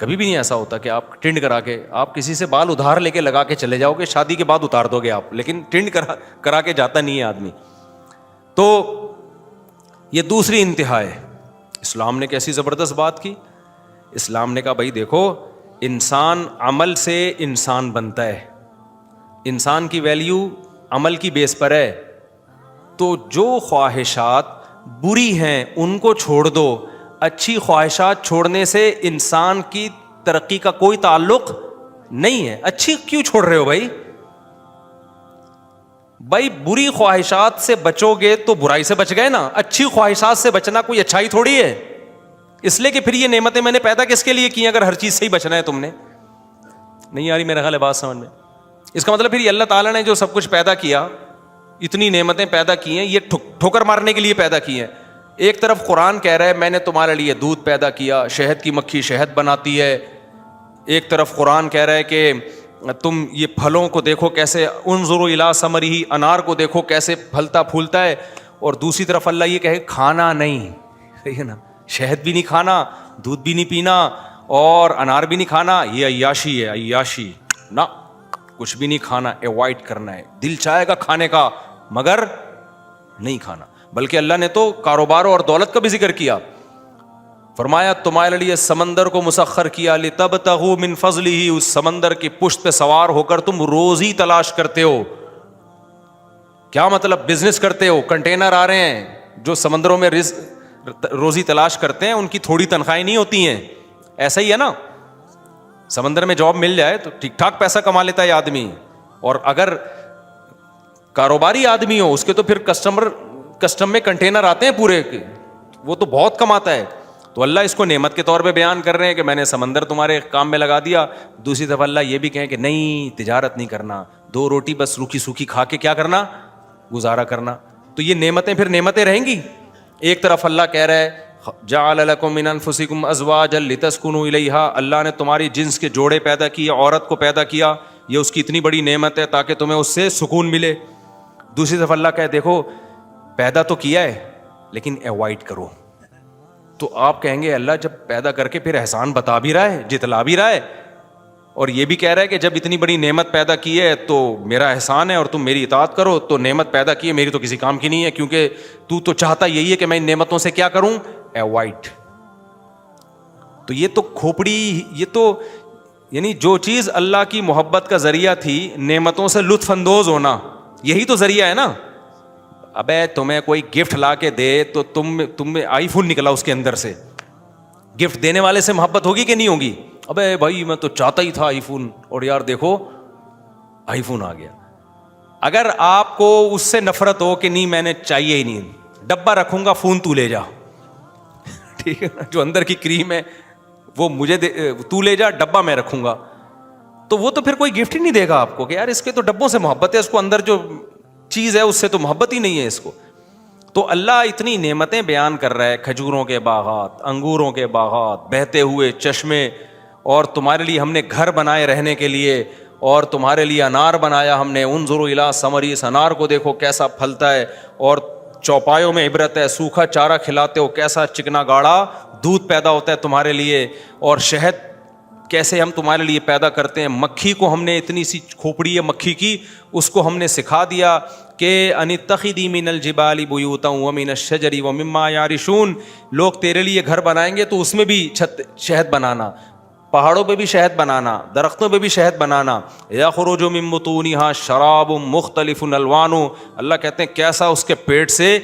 کبھی بھی نہیں ایسا ہوتا کہ آپ ٹنڈ کرا کے, آپ کسی سے بال ادھار لے کے لگا کے چلے جاؤ گے, شادی کے بعد اتار دو گے آپ, لیکن ٹنڈ کرا کے جاتا نہیں ہے آدمی. تو یہ دوسری انتہا ہے. اسلام نے کیسی زبردست بات کی. اسلام نے کہا بھائی دیکھو, انسان عمل سے انسان بنتا ہے, انسان کی ویلیو عمل کی بیس پر ہے. تو جو خواہشات بری ہیں ان کو چھوڑ دو, اچھی خواہشات چھوڑنے سے انسان کی ترقی کا کوئی تعلق نہیں ہے. اچھی کیوں چھوڑ رہے ہو بھائی؟ بھائی بری خواہشات سے بچو گے تو برائی سے بچ گئے نا. اچھی خواہشات سے بچنا کوئی اچھائی تھوڑی ہے. اس لیے کہ پھر یہ نعمتیں میں نے پیدا کس کے لیے کی اگر ہر چیز سے ہی بچنا ہے تم نے. نہیں آ رہی میرا خیال ہے بات سمجھ میں. اس کا مطلب پھر یہ اللہ تعالیٰ نے جو سب کچھ پیدا کیا, اتنی نعمتیں پیدا کی ہیں, یہ ٹھوکر مارنے کے لیے پیدا کی ہیں. ایک طرف قرآن کہہ رہا ہے میں نے تمہارے لیے دودھ پیدا کیا, شہد کی مکھی شہد بناتی ہے. ایک طرف قرآن کہہ رہا ہے کہ تم یہ پھلوں کو دیکھو کیسے, انظروا الی ثمرہ, انار کو دیکھو کیسے پھلتا پھولتا ہے. اور دوسری طرف اللہ یہ کہے کھانا نہیں, صحیح ہے نا, شہد بھی نہیں کھانا, دودھ بھی نہیں پینا, اور انار بھی نہیں کھانا. یہ عیاشی ہے, عیاشی نہ, کچھ بھی نہیں کھانا, ایوائڈ کرنا ہے. دل چاہے گا کھانے کا مگر نہیں کھانا. بلکہ اللہ نے تو کاروبار اور دولت کا بھی ذکر کیا. فرمایا تمہارے لیے سمندر کو مسخر کیا, لتبتغوا من فضلہ, اس سمندر کی پشت پہ سوار ہو کر تم روزی تلاش کرتے ہو. کیا مطلب؟ بزنس کرتے ہو. کنٹینر آ رہے ہیں, جو سمندروں میں روزی تلاش کرتے ہیں ان کی تھوڑی تنخواہیں نہیں ہوتی ہیں. ایسا ہی ہے نا, سمندر میں جاب مل جائے تو ٹھیک ٹھاک پیسہ کما لیتا ہے آدمی. اور اگر کاروباری آدمی ہو اس کے تو پھر کسٹم میں کنٹینر آتے ہیں پورے, وہ تو بہت کماتا ہے. تو اللہ اس کو نعمت کے طور پہ بیان کر رہے ہیں کہ میں نے سمندر تمہارے کام میں لگا دیا. دوسری طرف اللہ یہ بھی کہیں کہ نہیں, تجارت نہیں کرنا, 2 روٹی بس روکھی سوکھی کھا کے کیا کرنا, گزارا کرنا. تو یہ نعمتیں پھر نعمتیں رہیں گی. ایک طرف اللہ کہہ رہا ہے جعل لکم من انفسکم ازواجا لتسکنوا الیہا, اللہ نے تمہاری جنس کے جوڑے پیدا کیے, عورت کو پیدا کیا, یہ اس کی اتنی بڑی نعمت ہے تاکہ تمہیں اس سے سکون ملے. دوسری طرف اللہ کہے دیکھو پیدا تو کیا ہے لیکن ایوائڈ کرو. تو آپ کہیں گے اللہ جب پیدا کر کے پھر احسان بتا بھی رہا ہے, جتلا بھی رہا ہے, اور یہ بھی کہہ رہا ہے کہ جب اتنی بڑی نعمت پیدا کی ہے تو میرا احسان ہے اور تم میری اطاعت کرو, تو نعمت پیدا کی ہے میری تو کسی کام کی نہیں ہے, کیونکہ تو چاہتا یہی ہے کہ میں ان نعمتوں سے کیا کروں, ایوائڈ. تو یہ تو کھوپڑی, یہ تو یعنی جو چیز اللہ کی محبت کا ذریعہ تھی, نعمتوں سے لطف اندوز ہونا, یہی تو ذریعہ ہے نا. ابے تمہیں کوئی گفٹ لا کے دے تو تم میں آئی فون نکلا اس کے اندر سے, گفٹ دینے والے سے محبت ہوگی کہ نہیں ہوگی؟ ابے بھائی میں تو چاہتا ہی تھا آئی فون, اور یار دیکھو آئی فون آ گیا. اگر آپ کو اس سے نفرت ہو کہ نہیں میں نے چاہیے ہی نہیں, ڈبہ رکھوں گا فون تو لے جا, ٹھیک ہے نا, جو اندر کی کریم ہے وہ مجھے تو لے جا, ڈبہ میں رکھوں گا, تو وہ تو پھر کوئی گفٹ ہی نہیں دے گا آپ کو کہ یار اس کے تو ڈبوں سے محبت ہے, اس کو اندر جو چیز ہے اس سے تو محبت ہی نہیں ہے اس کو. تو اللہ اتنی نعمتیں بیان کر رہا ہے, کھجوروں کے باغات, انگوروں کے باغات, بہتے ہوئے چشمے, اور تمہارے لیے ہم نے گھر بنائے رہنے کے لیے, اور تمہارے لیے انار بنایا ہم نے, انظروا الی ثمرہ, اس انار کو دیکھو کیسا پھلتا ہے, اور چوپایوں میں عبرت ہے, سوکھا چارہ کھلاتے ہو کیسا چکنا گاڑا دودھ پیدا ہوتا ہے تمہارے لیے, اور شہد کیسے ہم تمہارے لیے پیدا کرتے ہیں. مکھی کو ہم نے, اتنی سی کھوپڑی ہے مکھی کی, اس کو ہم نے سکھا دیا کہ ان اتخذی من الجبال بیوتا ومن الشجر ومما یعرشون, لوگ تیرے لیے گھر بنائیں گے تو اس میں بھی شہد بنانا, پہاڑوں پہ بھی شہد بنانا, درختوں پہ بھی شہد بنانا. یخرج من بطونها شراب مختلف الوان, اللہ کہتے ہیں کیسا اس کے پیٹ سے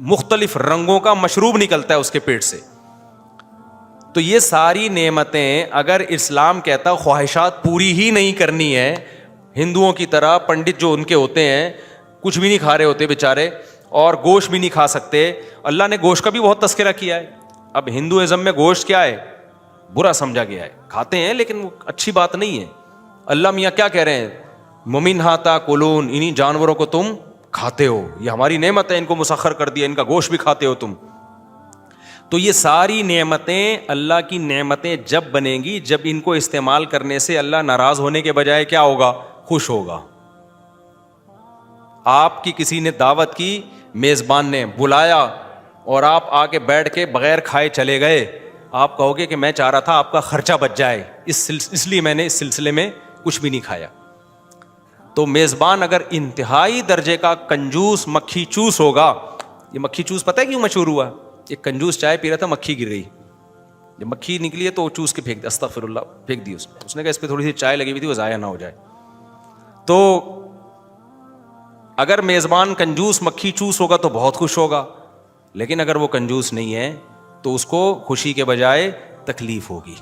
مختلف رنگوں کا مشروب نکلتا ہے اس کے پیٹ سے. تو یہ ساری نعمتیں اگر اسلام کہتا خواہشات پوری ہی نہیں کرنی ہے, ہندوؤں کی طرح پنڈت جو ان کے ہوتے ہیں کچھ بھی نہیں کھا رہے ہوتے بیچارے, اور گوشت بھی نہیں کھا سکتے. اللہ نے گوشت کا بھی بہت تذکرہ کیا ہے. اب ہندوازم میں گوشت کیا ہے, برا سمجھا گیا ہے, کھاتے ہیں لیکن وہ اچھی بات نہیں ہے. اللہ میاں کیا کہہ رہے ہیں, ممنھا تاکلون, انہی جانوروں کو تم کھاتے ہو, یہ ہماری نعمت ہے, ان کو مسخر کر دیا, ان کا گوشت بھی کھاتے ہو تم. تو یہ ساری نعمتیں اللہ کی نعمتیں جب بنیں گی, جب ان کو استعمال کرنے سے اللہ ناراض ہونے کے بجائے کیا ہوگا, خوش ہوگا. آپ کی کسی نے دعوت کی, میزبان نے بلایا, اور آپ آ کے بیٹھ کے بغیر کھائے چلے گئے, آپ کہو گے کہ میں چاہ رہا تھا آپ کا خرچہ بچ جائے, اس لیے میں نے اس سلسلے میں کچھ بھی نہیں کھایا. تو میزبان اگر انتہائی درجے کا کنجوس مکھی چوس ہوگا, یہ مکھی چوس پتہ ہے کیوں مشہور ہوا؟ ایک کنجوس چائے پی رہا تھا, مکھی گر گئی, جب مکھی نکلی ہے تو وہ چوس کے پھینک دیا, استغفر اللہ, پھینک دی اس نے کہا اس پہ تھوڑی سی چائے لگی ہوئی تھی وہ ضائع نہ ہو جائے. تو اگر میزبان کنجوس مکھی چوس ہوگا تو بہت خوش ہوگا, لیکن اگر وہ کنجوس نہیں ہے تو اس کو خوشی کے بجائے تکلیف ہوگی.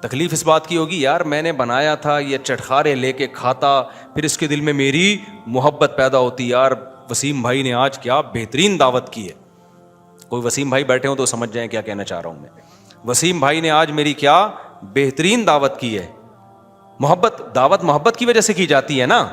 تکلیف اس بات کی ہوگی یار میں نے بنایا تھا, یہ چٹخارے لے کے کھاتا, پھر اس کے دل میں میری محبت پیدا ہوتی, یار وسیم بھائی نے آج کیا بہترین دعوت کی ہے. کوئی وسیم بھائی بیٹھے ہوں تو سمجھ جائیں کیا کہنا چاہ رہا ہوں میں. وسیم بھائی نے آج میری کیا بہترین دعوت کی ہے. دعوت محبت کی وجہ سے کی جاتی ہے نا.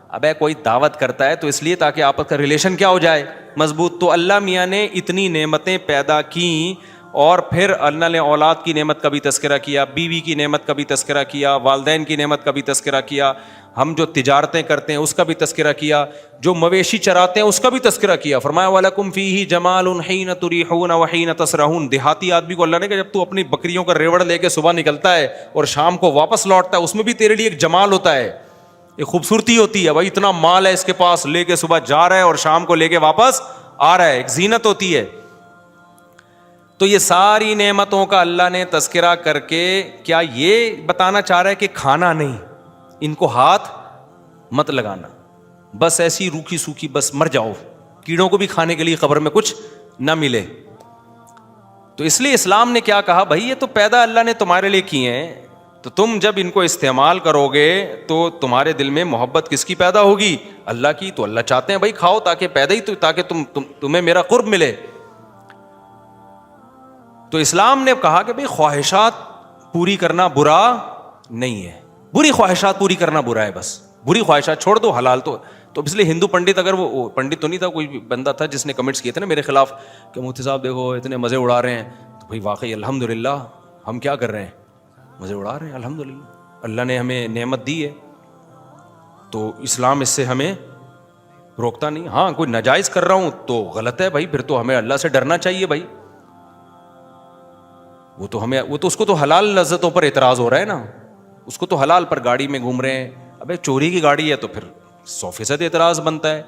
ابے کوئی دعوت کرتا ہے تو اس لیے تاکہ آپس کا ریلیشن کیا ہو جائے, مضبوط. تو اللہ میاں نے اتنی نعمتیں پیدا کیں, اور پھر اللہ نے اولاد کی نعمت کا بھی تذکرہ کیا, بیوی کی نعمت کا بھی تذکرہ کیا, والدین کی نعمت کا بھی تذکرہ کیا, ہم جو تجارتیں کرتے ہیں اس کا بھی تذکرہ کیا, جو مویشی چراتے ہیں اس کا بھی تذکرہ کیا. فرمایا وَلَكُمْ فِيهِ جَمَالٌ حِينَ تُرِيحُونَ وَحِينَ تَسْرَحُونَ. دیہاتی آدمی کو اللہ نے کہا جب تو اپنی بکریوں کا ریوڑ لے کے صبح نکلتا ہے اور شام کو واپس لوٹتا ہے, اس میں بھی تیرے لیے ایک جمال ہوتا ہے, ایک خوبصورتی ہوتی ہے. بھائی اتنا مال ہے اس کے پاس, لے کے صبح جا رہا ہے اور شام کو لے کے واپس آ رہا ہے, ایک زینت ہوتی ہے. تو یہ ساری نعمتوں کا اللہ نے تذکرہ کر کے کیا یہ بتانا چاہ رہا ہے کہ کھانا نہیں, ان کو ہاتھ مت لگانا, بس ایسی روکھی سوکھی بس مر جاؤ, کیڑوں کو بھی کھانے کے لیے قبر میں کچھ نہ ملے. تو اس لیے اسلام نے کیا کہا, بھائی یہ تو پیدا اللہ نے تمہارے لیے کیے ہیں, تو تم جب ان کو استعمال کرو گے تو تمہارے دل میں محبت کس کی پیدا ہوگی؟ اللہ کی. تو اللہ چاہتے ہیں بھائی کھاؤ تاکہ پیدا ہی تو تاکہ تمہیں میرا قرب ملے. تو اسلام نے کہا کہ بھئی خواہشات پوری کرنا برا نہیں ہے, بری خواہشات پوری کرنا برا ہے, بس بری خواہشات چھوڑ دو, حلال تو اس لیے ہندو پنڈت, اگر وہ پنڈت تو نہیں تھا, کوئی بندہ تھا جس نے کمنٹس کیے تھے نا میرے خلاف کہ مفتی صاحب دیکھو اتنے مزے اڑا رہے ہیں, تو بھئی واقعی الحمدللہ ہم کیا کر رہے ہیں, مزے اڑا رہے ہیں الحمدللہ, اللہ نے ہمیں نعمت دی ہے تو اسلام اس سے ہمیں روکتا نہیں. ہاں کوئی ناجائز کر رہا ہوں تو غلط ہے بھائی, پھر تو ہمیں اللہ سے ڈرنا چاہیے بھائی. وہ تو اس کو تو حلال لذتوں پر اعتراض ہو رہا ہے نا, اس کو تو حلال پر گاڑی میں گھوم رہے ہیں, ابے چوری کی گاڑی ہے تو پھر 100% اعتراض بنتا ہے.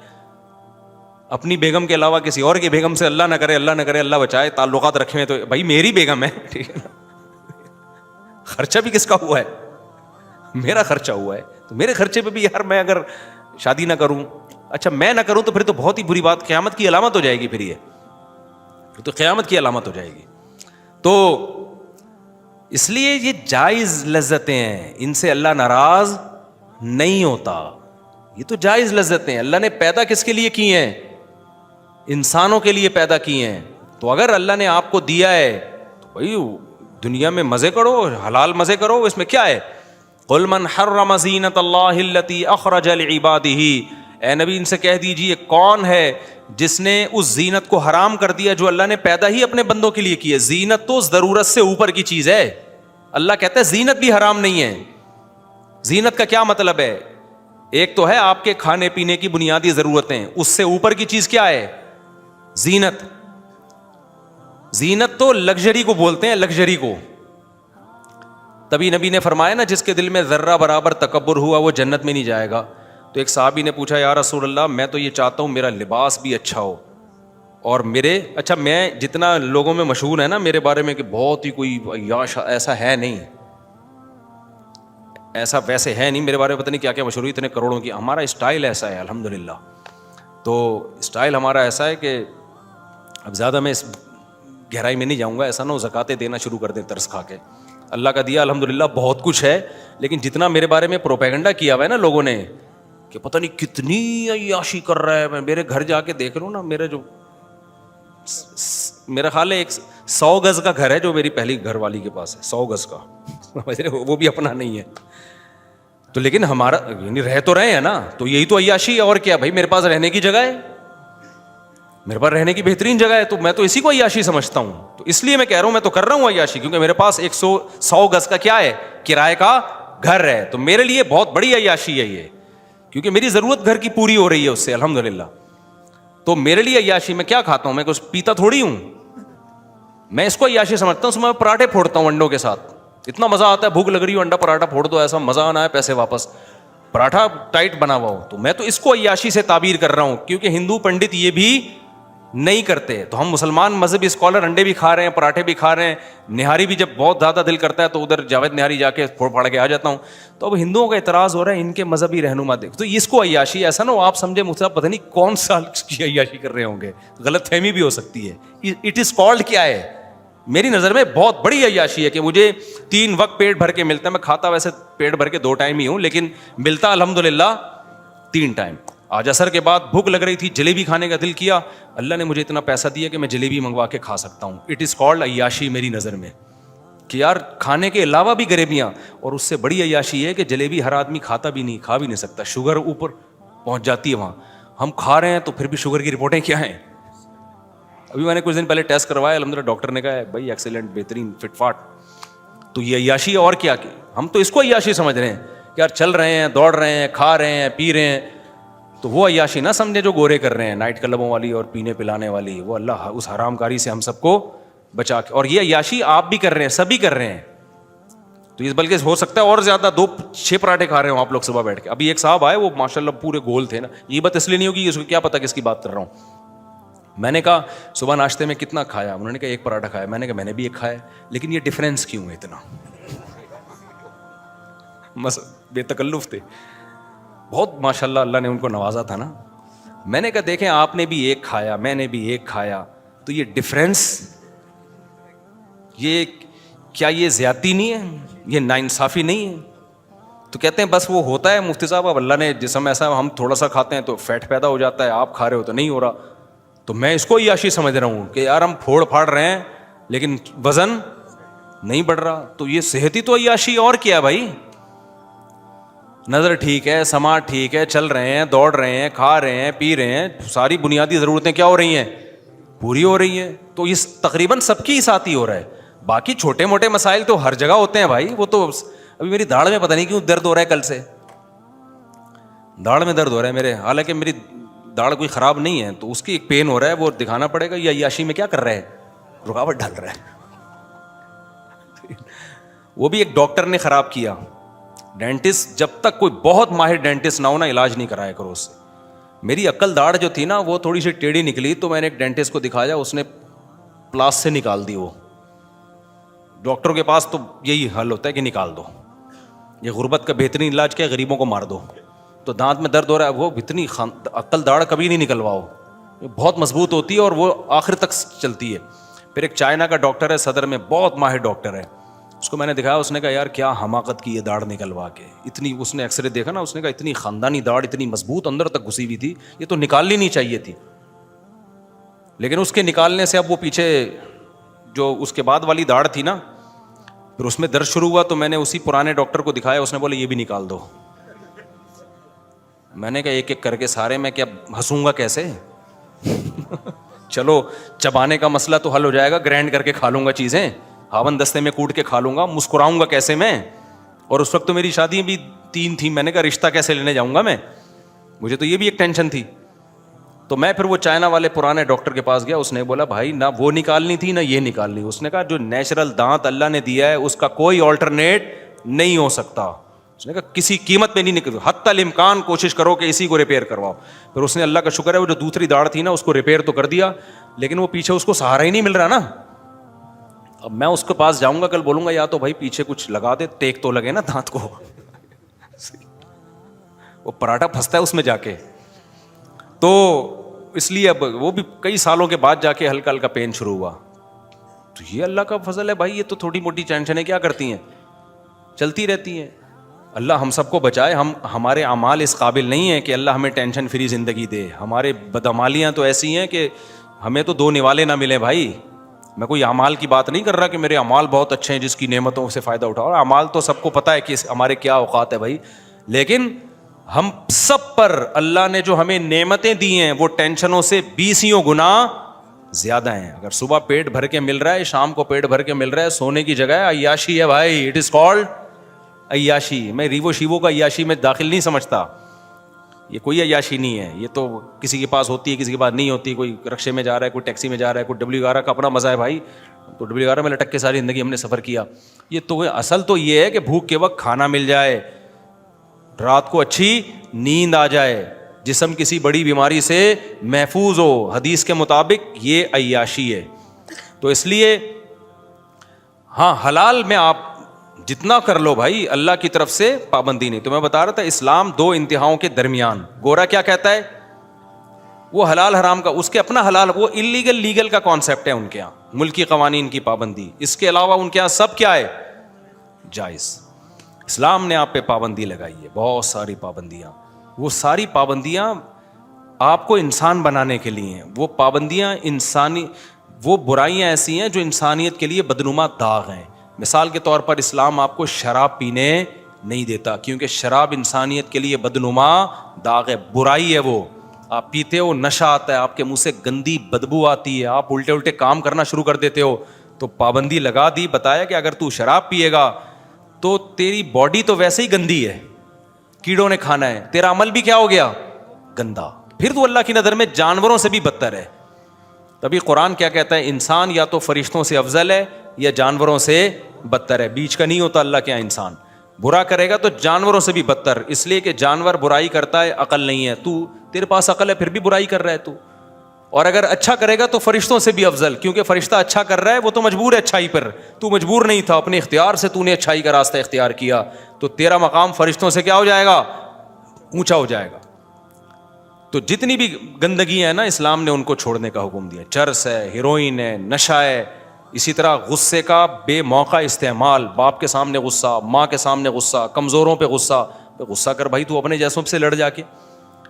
اپنی بیگم کے علاوہ کسی اور کی بیگم سے اللہ نہ کرے اللہ بچائے تعلقات رکھے ہیں تو بھائی میری بیگم ہے, ٹھیک ہے نا, خرچہ بھی کس کا ہوا ہے, میرا خرچہ ہوا ہے, تو میرے خرچے پہ بھی یار میں اگر شادی نہ کروں, اچھا میں نہ کروں تو پھر تو بہت ہی بری بات, قیامت کی علامت ہو جائے گی, پھر یہ تو قیامت کی علامت ہو جائے گی. تو اس لیے یہ جائز لذتیں ہیں, ان سے اللہ ناراض نہیں ہوتا, یہ تو جائز لذتیں ہیں. اللہ نے پیدا کس کے لیے کی ہیں؟ انسانوں کے لیے پیدا کی ہیں. تو اگر اللہ نے آپ کو دیا ہے تو بھائی دنیا میں مزے کرو, حلال مزے کرو, اس میں کیا ہے؟ قل من حرم زینت اللہ التی اخرج لعبادہ, اے نبی ان سے کہہ دیجئے کون ہے جس نے اس زینت کو حرام کر دیا جو اللہ نے پیدا ہی اپنے بندوں کے لیے کی ہے. زینت تو ضرورت سے اوپر کی چیز ہے. اللہ کہتا ہے زینت بھی حرام نہیں ہے. زینت کا کیا مطلب ہے؟ ایک تو ہے آپ کے کھانے پینے کی بنیادی ضرورتیں, اس سے اوپر کی چیز کیا ہے؟ زینت. زینت تو لگژری کو بولتے ہیں, لگژری کو. تبھی نبی نے فرمایا نا جس کے دل میں ذرہ برابر تکبر ہوا وہ جنت میں نہیں جائے گا. تو ایک صحابی نے پوچھا یا رسول اللہ میں تو یہ چاہتا ہوں میرا لباس بھی اچھا ہو, اور میں جتنا لوگوں میں مشہور ہے نا میرے بارے میں کہ بہت ہی کوئی عیاش, ایسا ہے نہیں, ایسا ویسے ہے نہیں, میرے بارے میں پتہ نہیں کیا کیا مشہور, اتنے کروڑوں کی. ہمارا اسٹائل ایسا ہے الحمدللہ. تو اسٹائل ہمارا ایسا ہے کہ اب زیادہ میں اس گہرائی میں نہیں جاؤں گا, ایسا نہ ہو زکاتیں دینا شروع کر دیں ترس کھا کے. اللہ کا دیا الحمدللہ بہت کچھ ہے, لیکن جتنا میرے بارے میں پروپیگنڈا کیا ہوا ہے نا لوگوں نے کہ پتہ نہیں کتنی عیاشی کر رہا ہے, میں میرے گھر جا کے دیکھ لوں نا, میرا خیال ہے 100 گز کا گھر ہے جو میری پہلی گھر والی کے پاس ہے, 100 گز کا, وہ بھی اپنا نہیں ہے. تو لیکن ہمارا یعنی رہ تو رہے ہیں نا, تو یہی تو عیاشی ہے. اور کیا بھائی, میرے پاس رہنے کی جگہ ہے, میرے پاس رہنے کی بہترین جگہ ہے, تو میں تو اسی کو عیاشی سمجھتا ہوں. تو اس لیے میں کہہ رہا ہوں میں تو کر رہا ہوں عیاشی, کیونکہ میرے پاس 100 گز کا کیا ہے, کرائے کا گھر ہے. تو میرے لیے بہت بڑی عیاشی ہے یہ, کیونکہ میری ضرورت گھر کی پوری ہو رہی ہے اس سے الحمدللہ. تو میرے لیے عیاشی, میں کیا کھاتا ہوں, میں کچھ پیتا تھوڑی ہوں, میں اس کو عیاشی سمجھتا ہوں. اس میں پراٹھے پھوڑتا ہوں انڈوں کے ساتھ, اتنا مزہ آتا ہے, بھوک لگ رہی ہو انڈا پراٹھا پھوڑ دو, ایسا مزہ آنا ہے, پیسے واپس, پراٹھا ٹائٹ بنا ہوا ہو. تو میں تو اس کو عیاشی سے تعبیر کر رہا ہوں, کیونکہ ہندو پنڈت یہ بھی نہیں کرتے. تو ہم مسلمان مذہبی اسکالر انڈے بھی کھا رہے ہیں, پراٹھے بھی کھا رہے ہیں, نہاری بھی جب بہت زیادہ دل کرتا ہے تو ادھر جاوید نہاری جا کے پھوڑ پھاڑ کے آ جاتا ہوں. تو اب ہندوؤں کا اعتراض ہو رہا ہے ان کے مذہبی رہنما دیکھ, تو اس کو عیاشی, ایسا نہ ہو آپ سمجھے مجھ سے پتہ نہیں کون سا کی عیاشی کر رہے ہوں گے, غلط فہمی بھی ہو سکتی ہے. اٹ از کالڈ کیا ہے, میری نظر میں بہت بڑی عیاشی ہے کہ مجھے 3 وقت پیٹ بھر کے ملتا ہے. میں کھاتا ویسے پیٹ بھر کے 2 ٹائم ہی ہوں, لیکن ملتا الحمدللہ 3 ٹائم. آج عصر کے بعد بھوک لگ رہی تھی, جلیبی کھانے کا دل کیا, اللہ نے مجھے اتنا پیسہ دیا کہ میں جلیبی منگوا کے کھا سکتا ہوں. اٹ از کالڈ عیاشی میری نظر میں, کہ یار کھانے کے علاوہ بھی غریبیاں. اور اس سے بڑی عیاشی ہے کہ جلیبی ہر آدمی کھاتا بھی نہیں, کھا بھی نہیں سکتا, شوگر اوپر پہنچ جاتی ہے وہاں. ہم کھا رہے ہیں تو پھر بھی شوگر کی رپورٹیں کیا ہیں. ابھی میں نے کچھ دن پہلے ٹیسٹ کروایا, الحمدللہ ڈاکٹر نے کہا بھائی ایکسیلنٹ, بہترین, فٹ فاٹ. تو یہ عیاشی اور کیا, کہ ہم تو اس کو عیاشی سمجھ رہے ہیں کہ یار چل رہے ہیں, دوڑ رہے ہیں, کھا رہے ہیں, پی رہے ہیں. تو وہ عیاشی نہ سمجھے جو گورے کر رہے ہیں, نائٹ کلبوں والی اور پینے پلانے والی. وہ اللہ اس حرام کاری سے ہم سب کو بچا کے, اور یہ عیاشی آپ بھی کر رہے ہیں, سبھی کر رہے ہیں. تو اس بلکہ ہو سکتا ہے اور زیادہ 2-6 پراٹھے کھا رہے ہوں آپ لوگ صبح بیٹھ کے. ابھی ایک صاحب آئے, وہ ماشاءاللہ پورے گول تھے نا, یہ بات اس لیے نہیں ہوگی, اس کو کیا پتا کس کی بات کر رہا ہوں. میں نے کہا صبح ناشتے میں کتنا کھایا, انہوں نے کہا 1 پراٹھا کھایا. میں نے کہا میں نے بھی 1 کھایا, لیکن یہ ڈفرینس کیوں ہے اتنا, بے تکلف تھے بہت ماشاءاللہ, اللہ نے ان کو نوازا تھا نا. میں نے کہا دیکھیں آپ نے بھی 1 کھایا, میں نے بھی 1 کھایا, تو یہ ڈفرینس, یہ کیا یہ زیادتی نہیں ہے, یہ ناانصافی نہیں ہے. تو کہتے ہیں بس وہ ہوتا ہے مفتی صاحب, اب اللہ نے جسم ایسا, ہم تھوڑا سا کھاتے ہیں تو فیٹ پیدا ہو جاتا ہے, آپ کھا رہے ہو تو نہیں ہو رہا. تو میں اس کو عیاشی سمجھ رہا ہوں کہ یار ہم پھوڑ پھاڑ رہے ہیں لیکن وزن نہیں بڑھ رہا. تو یہ صحت ہی تو عیاشی, اور کیا بھائی. نظر ٹھیک ہے, سماعت ٹھیک ہے, چل رہے ہیں, دوڑ رہے ہیں, کھا رہے ہیں, پی رہے ہیں, ساری بنیادی ضرورتیں کیا ہو رہی ہیں, پوری ہو رہی ہیں. تو اس تقریباً سب کی ساتھ ہی ہو رہا ہے. باقی چھوٹے موٹے مسائل تو ہر جگہ ہوتے ہیں بھائی. وہ تو ابھی میری داڑھ میں پتہ نہیں کیوں درد ہو رہا ہے, کل سے داڑھ میں درد ہو رہا ہے میرے, حالانکہ میری داڑھ کوئی خراب نہیں ہے, تو اس کی ایک پین ہو رہا ہے, وہ دکھانا پڑے گا. یا عیاشی میں کیا کر رہا ہے, رکاوٹ ڈال رہا ہے. وہ بھی ایک ڈاکٹر نے خراب کیا. ڈینٹسٹ, جب تک کوئی بہت ماہر ڈینٹسٹ نہ ہو نا, علاج نہیں کرایا کرو اس سے. میری عقل داڑھ جو تھی نا وہ تھوڑی سی ٹیڑھی نکلی, تو میں نے ایک ڈینٹسٹ کو دکھایا, اس نے پلاس سے نکال دی. وہ ڈاکٹروں کے پاس تو یہی حل ہوتا ہے کہ نکال دو. یہ غربت کا بہترین علاج کیا ہے, غریبوں کو مار دو. تو دانت میں درد ہو رہا ہے, وہ اتنی عقل داڑھ کبھی نہیں نکلواؤ, بہت مضبوط ہوتی ہے اور وہ آخر تک چلتی ہے. پھر ایک چائنا کا ڈاکٹر ہے صدر میں, بہت ماہر ڈاکٹر ہے, اس کو میں نے دکھایا. اس نے کہا یار کیا حماقت کی یہ داڑھ نکلوا کے, اتنی, اس نے ایکس رے دیکھا نا, اس نے کہا اتنی خاندانی داڑھ, اتنی مضبوط اندر تک گھسی ہوئی تھی, یہ تو نکالنی نہیں چاہیے تھی. لیکن اس کے نکالنے سے اب وہ پیچھے جو اس کے بعد والی داڑھ تھی نا, پھر اس میں درد شروع ہوا. تو میں نے اسی پرانے ڈاکٹر کو دکھایا, اس نے بولا یہ بھی نکال دو. میں نے کہا ایک ایک کر کے سارے, میں کیا ہنسوں گا کیسے. چلو چبانے کا مسئلہ تو حل ہو جائے گا, گرینڈ کر کے کھا لوں گا چیزیں, ہاون دستے میں کوٹ کے کھا لوں گا, مسکراؤں گا کیسے میں. اور اس وقت تو میری شادی بھی 3 تھیں. میں نے کہا رشتہ کیسے لینے جاؤں گا میں, مجھے تو یہ بھی ایک ٹینشن تھی. تو میں پھر وہ چائنا والے پرانے ڈاکٹر کے پاس گیا. اس نے بولا بھائی نہ وہ نکالنی تھی نہ یہ نکالنی. اس نے کہا جو نیچرل دانت اللہ نے دیا ہے اس کا کوئی آلٹرنیٹ نہیں ہو سکتا. اس نے کہا کسی قیمت میں نہیں نکل, حتی الامکان کوشش کرو کہ اسی کو ریپیئر کرواؤ. پھر اس نے, اللہ کا شکر ہے, وہ جو دوسری داڑھ تھی نا اس کو ریپیئر تو کر دیا, لیکن وہ پیچھے اس کو سہارا ہی نہیں مل رہا نا. اب میں اس کے پاس جاؤں گا کل, بولوں گا یا تو بھائی پیچھے کچھ لگا دے, ٹیک تو لگے نا دانت کو. وہ پراٹھا پھنستا ہے اس میں جا کے. تو اس لیے اب وہ بھی کئی سالوں کے بعد جا کے ہلکا ہلکا پین شروع ہوا. تو یہ اللہ کا فضل ہے بھائی, یہ تو تھوڑی موٹی ٹینشنیں کیا کرتی ہیں, چلتی رہتی ہیں. اللہ ہم سب کو بچائے. ہمارے اعمال اس قابل نہیں ہیں کہ اللہ ہمیں ٹینشن فری زندگی دے. ہمارے بدعمالیاں تو ایسی ہیں کہ ہمیں تو 2 نوالے نہ ملیں بھائی. میں کوئی اعمال کی بات نہیں کر رہا کہ میرے اعمال بہت اچھے ہیں جس کی نعمتوں سے فائدہ اٹھاؤ. اعمال تو سب کو پتہ ہے کہ ہمارے کیا اوقات ہے بھائی, لیکن ہم سب پر اللہ نے جو ہمیں نعمتیں دی ہیں وہ ٹینشنوں سے 20 گنا زیادہ ہیں. اگر صبح پیٹ بھر کے مل رہا ہے, شام کو پیٹ بھر کے مل رہا ہے, سونے کی جگہ ہے, عیاشی ہے بھائی. اٹ از کالڈ عیاشی. میں ریوو شیوو کا عیاشی میں داخل نہیں سمجھتا, یہ کوئی عیاشی نہیں ہے. یہ تو کسی کے پاس ہوتی ہے, کسی کے پاس نہیں ہوتی. کوئی رکشے میں جا رہا ہے, کوئی ٹیکسی میں جا رہا ہے, کوئی WR کا اپنا مزہ ہے بھائی. تو ڈبلی 11 میں لٹک کے ساری زندگی ہم نے سفر کیا. یہ تو اصل تو یہ ہے کہ بھوک کے وقت کھانا مل جائے, رات کو اچھی نیند آ جائے, جسم کسی بڑی بیماری سے محفوظ ہو. حدیث کے مطابق یہ عیاشی ہے. تو اس لیے ہاں حلال میں آپ جتنا کر لو بھائی, اللہ کی طرف سے پابندی نہیں. تو میں بتا رہا تھا اسلام دو انتہاؤں کے درمیان. گورا کیا کہتا ہے, وہ حلال حرام کا, اس کے اپنا حلال, وہ انلیگل لیگل کا کانسیپٹ ہے ان کے یہاں, ملکی قوانین کی پابندی. اس کے علاوہ ان کے یہاں سب کیا ہے, جائز. اسلام نے آپ پہ پابندی لگائی ہے, بہت ساری پابندیاں. وہ ساری پابندیاں آپ کو انسان بنانے کے لیے ہیں. وہ پابندیاں انسانی, وہ برائیاں ایسی ہیں جو انسانیت کے لیے بدنما داغ ہیں. مثال کے طور پر اسلام آپ کو شراب پینے نہیں دیتا, کیونکہ شراب انسانیت کے لیے بدنما داغ ہے, برائی ہے. وہ آپ پیتے ہو, نشہ آتا ہے, آپ کے منہ سے گندی بدبو آتی ہے, آپ الٹے الٹے کام کرنا شروع کر دیتے ہو. تو پابندی لگا دی, بتایا کہ اگر تو شراب پیے گا تو تیری باڈی تو ویسے ہی گندی ہے, کیڑوں نے کھانا ہے, تیرا عمل بھی کیا ہو گیا, گندا. پھر تو اللہ کی نظر میں جانوروں سے بھی بدتر ہے. تبھی قرآن کیا کہتا ہے, انسان یا تو فرشتوں سے افضل ہے یا جانوروں سے بدتر ہے, بیچ کا نہیں ہوتا اللہ کے یہاں. انسان برا کرے گا تو جانوروں سے بھی بدتر, اس لیے کہ جانور برائی کرتا ہے, عقل نہیں ہے. تو تیرے پاس عقل ہے پھر بھی برائی کر رہا ہے تو. اور اگر اچھا کرے گا تو فرشتوں سے بھی افضل, کیونکہ فرشتہ اچھا کر رہا ہے, وہ تو مجبور ہے اچھائی پر, تو مجبور نہیں تھا, اپنے اختیار سے تو نے اچھائی کا راستہ اختیار کیا, تو تیرا مقام فرشتوں سے کیا ہو جائے گا, اونچا ہو جائے گا. تو جتنی بھی گندگی ہے نا, اسلام نے ان کو چھوڑنے کا حکم دیا. چرس ہے, ہیروئن ہے, نشہ ہے, اسی طرح غصے کا بے موقع استعمال, باپ کے سامنے غصہ, ماں کے سامنے غصہ, کمزوروں پہ غصہ. غصہ کر بھائی, تو اپنے جیسوں سے لڑ جا کے.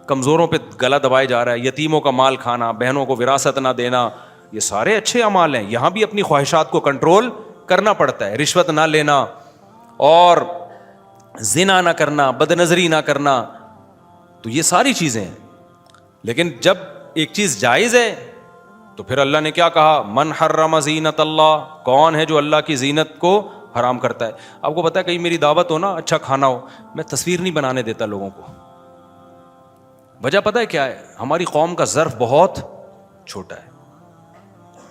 کمزوروں پہ گلا دبائے جا رہا ہے, یتیموں کا مال کھانا, بہنوں کو وراثت نہ دینا, یہ سارے اچھے اعمال ہیں. یہاں بھی اپنی خواہشات کو کنٹرول کرنا پڑتا ہے. رشوت نہ لینا, اور زنا نہ کرنا, بد نظری نہ کرنا, تو یہ ساری چیزیں ہیں. لیکن جب ایک چیز جائز ہے تو پھر اللہ نے کیا کہا, من حرم زینت اللہ, کون ہے جو اللہ کی زینت کو حرام کرتا ہے. آپ کو پتا ہے کہیں میری دعوت ہو نا, اچھا کھانا ہو, میں تصویر نہیں بنانے دیتا لوگوں کو. وجہ پتہ ہے کیا ہے, ہماری قوم کا ظرف بہت چھوٹا ہے.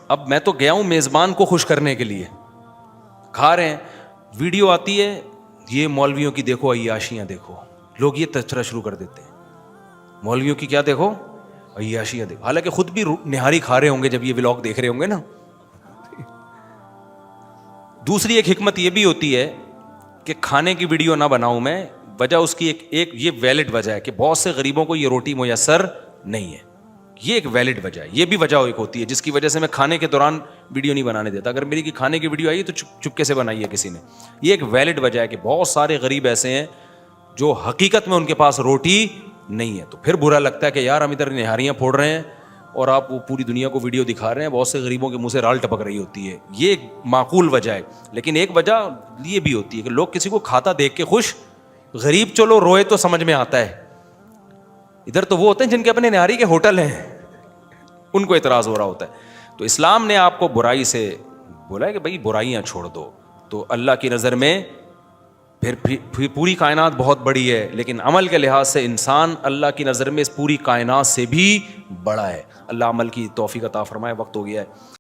اب میں تو گیا ہوں میزبان کو خوش کرنے کے لیے, کھا رہے ہیں, ویڈیو آتی ہے, یہ مولویوں کی دیکھو عیاشیاں دیکھو, لوگ یہ تذکرہ شروع کر دیتے ہیں, مولویوں کی کیا دیکھو, عیاشیاں دیکھو. حالانکہ خود بھی نہاری کھا رہے ہوں گے جب یہ ولاگ دیکھ رہے ہوں گے نا. دوسری ایک حکمت یہ بھی ہوتی ہے کہ کھانے کی ویڈیو نہ بناؤں میں, وجہ اس کی ایک یہ ویلڈ وجہ ہے کہ بہت سے غریبوں کو یہ روٹی میسر نہیں ہے. یہ ایک ویلڈ وجہ ہے, یہ بھی وجہ ایک ہوتی ہے جس کی وجہ سے میں کھانے کے دوران ویڈیو نہیں بنانے دیتا. اگر میری کھانے کی ویڈیو آئی تو چپکے سے بنائی ہے کسی نے. یہ ایک ویلڈ وجہ ہے کہ بہت سارے غریب ایسے ہیں جو حقیقت میں ان کے پاس روٹی نہیں ہے. تو پھر برا لگتا ہے کہ یار ہم ادھر نہاریاں پھوڑ رہے ہیں اور آپ وہ پوری دنیا کو ویڈیو دکھا رہے ہیں, بہت سے غریبوں کے منہ سے رال ٹپک رہی ہوتی ہے. یہ ایک معقول وجہ ہے. لیکن ایک وجہ یہ بھی ہوتی ہے کہ لوگ کسی کو کھاتا دیکھ کے خوش, غریب چلو روئے تو سمجھ میں آتا ہے. ادھر تو وہ ہوتے ہیں جن کے اپنے نہاری کے ہوٹل ہیں, ان کو اعتراض ہو رہا ہوتا ہے. تو اسلام نے آپ کو برائی سے بولا ہے کہ بھائی برائیاں چھوڑ دو. تو اللہ کی نظر میں پھر پوری کائنات بہت بڑی ہے, لیکن عمل کے لحاظ سے انسان اللہ کی نظر میں اس پوری کائنات سے بھی بڑا ہے. اللہ عمل کی توفیق عطا فرمائے. وقت ہو گیا ہے.